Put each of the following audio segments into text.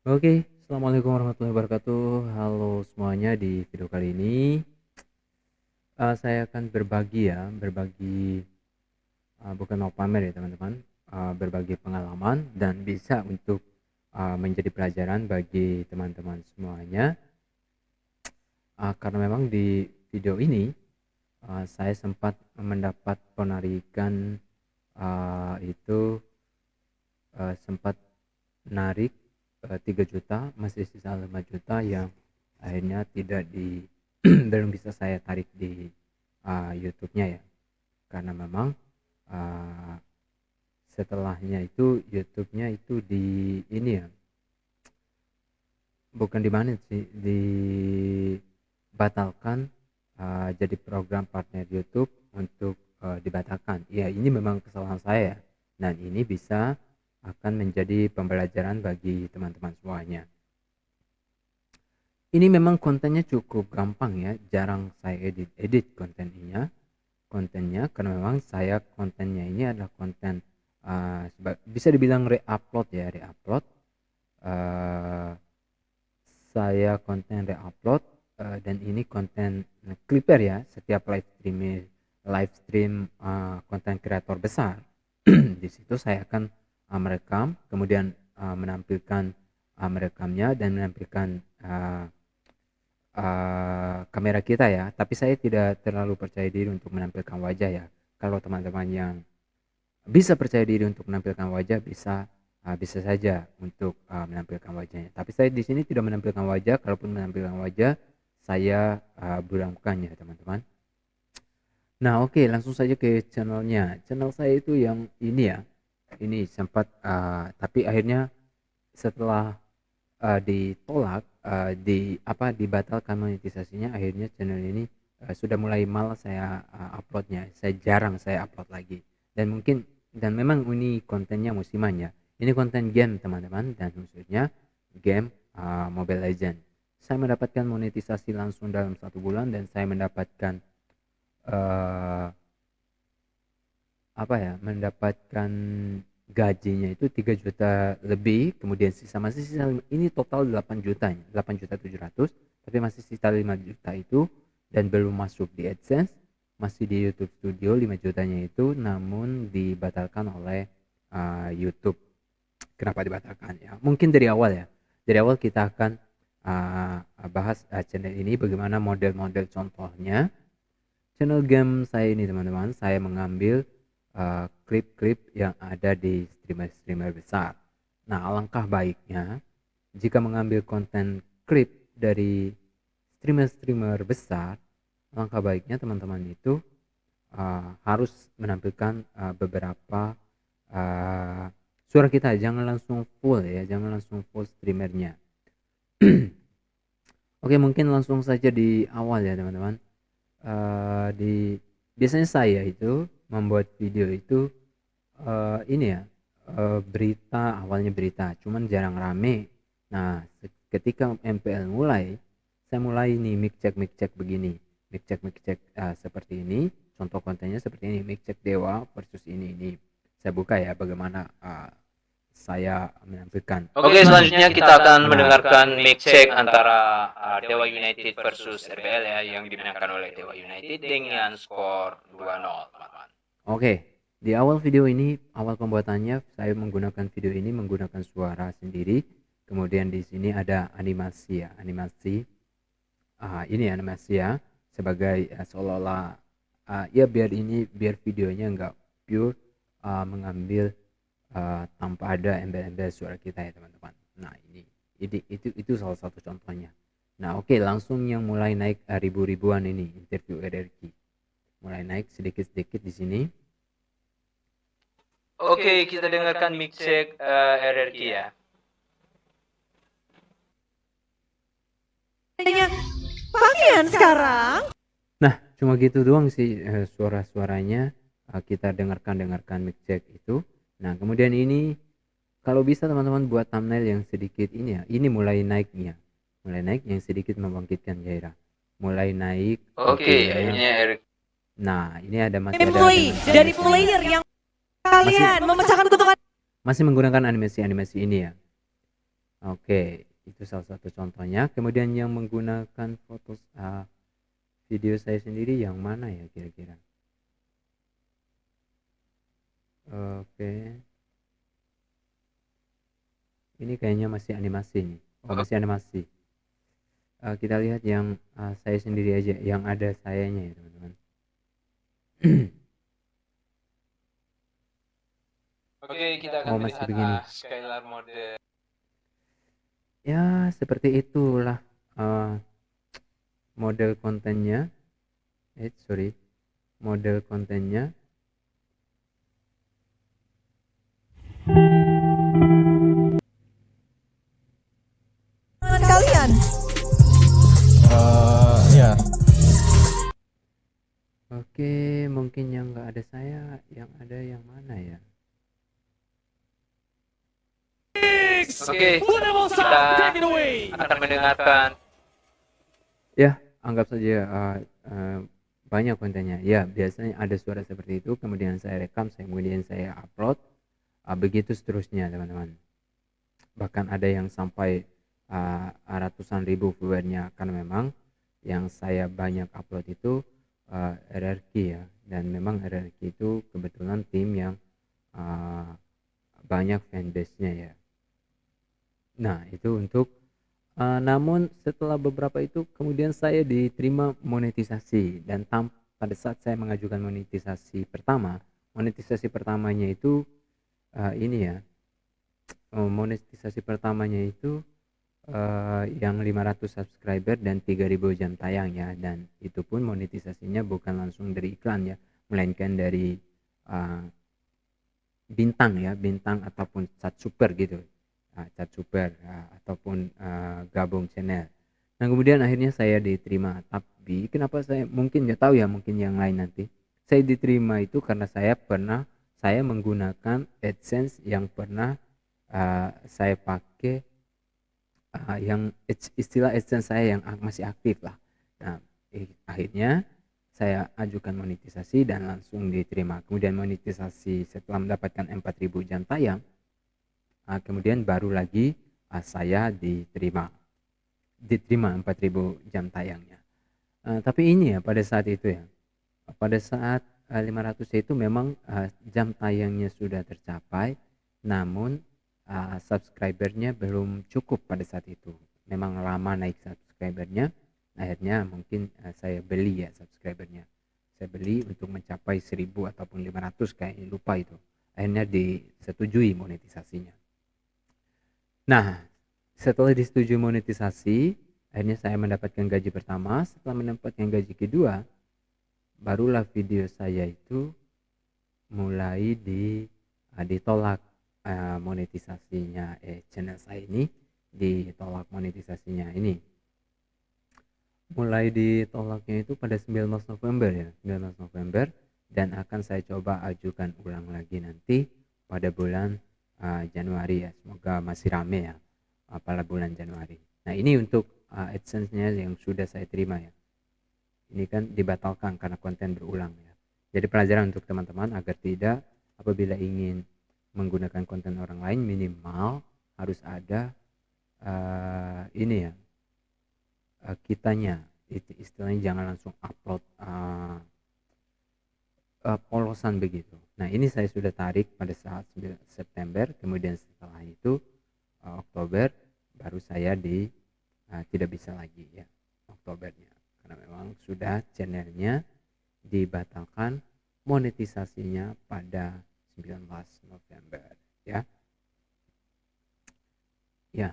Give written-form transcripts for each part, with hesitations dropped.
Oke, assalamualaikum warahmatullahi wabarakatuh. Halo semuanya, di video kali ini saya akan berbagi bukan mau pamer ya teman-teman, berbagi pengalaman dan bisa untuk menjadi pelajaran bagi teman-teman semuanya. Karena memang di video ini saya sempat mendapat penarikan, itu sempat narik 3 juta, masih sisa 5 juta yang akhirnya tidak di belum bisa saya tarik di YouTube-nya ya. Karena memang uh, setelahnya itu YouTube-nya itu di ini ya, bukan di mana sih, dibatalkan, jadi program partner YouTube untuk dibatalkan. Ya, ini memang kesalahan saya dan ini bisa akan menjadi pembelajaran bagi teman-teman semuanya. Ini memang kontennya cukup gampang ya, jarang saya edit kontennya karena memang saya kontennya ini adalah konten bisa dibilang re-upload ya, uh, saya konten re-upload, dan ini konten clipper ya, setiap live stream konten kreator besar. Di situ saya akan merekam, kemudian menampilkan merekamnya dan menampilkan kamera kita ya, tapi saya tidak terlalu percaya diri untuk menampilkan wajah ya. Kalau teman-teman yang bisa percaya diri untuk menampilkan wajah, bisa saja untuk menampilkan wajahnya. Tapi saya di sini tidak menampilkan wajah. Kalaupun menampilkan wajah, saya buramkan ya teman-teman. Nah, oke, langsung saja ke channelnya. Channel saya itu yang ini ya. Ini sempat tapi akhirnya setelah ditolak, dibatalkan monetisasinya, akhirnya channel ini sudah mulai malas saya uploadnya. Saya upload lagi, dan memang ini kontennya musiman ya. Ini konten game teman-teman, dan khususnya game Mobile Legend. Saya mendapatkan monetisasi langsung dalam 1 bulan, dan saya mendapatkan eh, mendapatkan gajinya itu 3 juta lebih, kemudian masih sisa, ini total 8 juta, 8 juta 700, tapi masih sisa 5 juta itu, dan belum masuk di AdSense, masih di YouTube Studio 5 jutanya itu, namun dibatalkan oleh YouTube. Kenapa dibatalkan ya? Mungkin dari awal ya. Dari awal kita akan bahas channel ini, bagaimana model-model contohnya. Channel game saya ini teman-teman, saya mengambil klip-klip yang ada di streamer-streamer besar. Nah, alangkah baiknya jika mengambil konten klip dari streamer-streamer besar, alangkah baiknya teman-teman itu harus menampilkan beberapa suara kita, jangan langsung full ya, jangan langsung full streamernya. Oke, mungkin langsung saja di awal ya teman-teman. Biasanya saya itu membuat video itu ini ya, awalnya berita, cuman jarang rame. Nah, ketika MPL mulai, saya mulai nih mic check begini, mic check seperti ini. Contoh kontennya seperti ini, mic check Dewa versus ini. Saya buka ya, bagaimana saya menampilkan. Oke, selanjutnya kita akan mendengarkan mic check antara Dewa United versus RBL ya, yang dimenangkan oleh Dewa United dengan skor 2-0, teman-teman. Oke, di awal video ini, awal pembuatannya, saya menggunakan video ini menggunakan suara sendiri. Kemudian di sini ada animasi ya, ini animasi ya, sebagai seolah-olah ya, biar videonya nggak pure mengambil tanpa ada embel-embel suara kita ya teman-teman. Nah, itu salah satu contohnya. Nah, oke, langsung yang mulai naik ribu-ribuan ini interview RRQ. Mulai naik sedikit-sedikit di sini. Oke, kita dengarkan mic check RRQ ya. Pakaian sekarang. Nah, cuma gitu doang sih suara-suaranya. Kita dengarkan mic check itu. Nah, kemudian ini kalau bisa teman-teman buat thumbnail yang sedikit ini ya. Ini mulai naik yang sedikit membangkitkan gairah. Mulai naik. Oke, akhirnya RRQ. Nah, ini masih ada Gameplay dari player yang kalian memecahkan kutukan. Masih menggunakan animasi ini ya. Oke, itu salah satu contohnya. Kemudian yang menggunakan video saya sendiri yang mana ya kira-kira? Oke, ini kayaknya masih animasi nih. Oh, masih animasi. Kita lihat yang saya sendiri aja, yang ada sayanya ya teman-teman. Oke, kita akan Oh, masih melihat begini. Skylar mode. Ya, seperti itulah model kontennya. Model kontennya. Kalian Ya. Oke, mungkin yang nggak ada saya, yang ada yang mana ya? Oke, kita akan mendengarkan. Ya, anggap saja banyak kontennya. Ya, biasanya ada suara seperti itu, kemudian saya rekam, kemudian saya upload, begitu seterusnya teman-teman. Bahkan ada yang sampai ratusan ribu viewernya, karena memang yang saya banyak upload itu RRQ ya, dan memang RRQ itu kebetulan tim yang banyak fanbase-nya ya. Nah, itu untuk namun setelah beberapa itu kemudian saya diterima monetisasi, dan pada saat saya mengajukan monetisasi pertamanya itu monetisasi pertamanya itu yang 500 subscriber dan 3000 jam tayang ya, dan itu pun monetisasinya bukan langsung dari iklan ya, melainkan dari bintang ataupun cat super gitu, ataupun gabung channel. Nah, kemudian akhirnya saya diterima. Tapi kenapa saya mungkin nggak tahu ya, mungkin yang lain nanti. Saya diterima itu karena saya menggunakan AdSense yang pernah saya pakai, yang istilah AdSense saya yang masih aktif lah. Nah, akhirnya saya ajukan monetisasi dan langsung diterima. Kemudian monetisasi setelah mendapatkan 4000 jam tayang, kemudian baru lagi saya diterima 4000 jam tayangnya. Tapi ini ya, pada saat itu ya, pada saat 500 itu memang jam tayangnya sudah tercapai, namun subscribernya belum cukup pada saat itu. Memang lama naik subscribernya. Akhirnya mungkin saya beli ya subscribernya. Saya beli untuk mencapai 1000 ataupun 500, kayak lupa itu. Akhirnya disetujui monetisasinya. Nah, setelah disetujui monetisasi, akhirnya saya mendapatkan gaji pertama. Setelah mendapatkan gaji kedua, barulah video saya itu mulai ditolak monetisasinya. Channel saya ini ditolak monetisasinya ini. Mulai ditolaknya itu pada 19 November ya, 19 November, dan akan saya coba ajukan ulang lagi nanti pada bulan Januari ya. Semoga masih rame ya pada bulan Januari. Nah, ini untuk AdSense-nya yang sudah saya terima ya. Ini kan dibatalkan karena konten berulang ya. Jadi pelajaran untuk teman-teman agar tidak, apabila ingin menggunakan konten orang lain, minimal harus ada kitanya, istilahnya jangan langsung upload polosan begitu. Nah, ini saya sudah tarik pada saat September, kemudian setelah itu Oktober baru saya tidak bisa lagi ya, Oktobernya, karena memang sudah channelnya dibatalkan monetisasinya pada 19 November ya. Ya,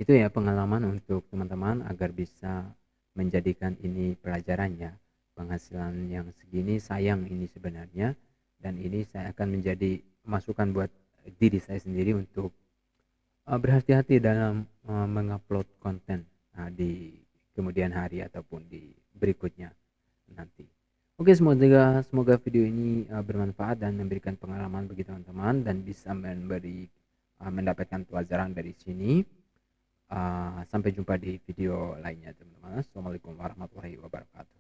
itu ya pengalaman untuk teman-teman agar bisa menjadikan ini pelajaran ya. Penghasilan yang segini sayang ini sebenarnya, dan ini saya akan menjadi masukan buat diri saya sendiri untuk berhati-hati dalam mengupload konten di kemudian hari ataupun di berikutnya nanti. Oke, semoga video ini bermanfaat dan memberikan pengalaman bagi teman-teman dan bisa mendapatkan pelajaran dari sini. Sampai jumpa di video lainnya teman-teman. Assalamualaikum warahmatullahi wabarakatuh.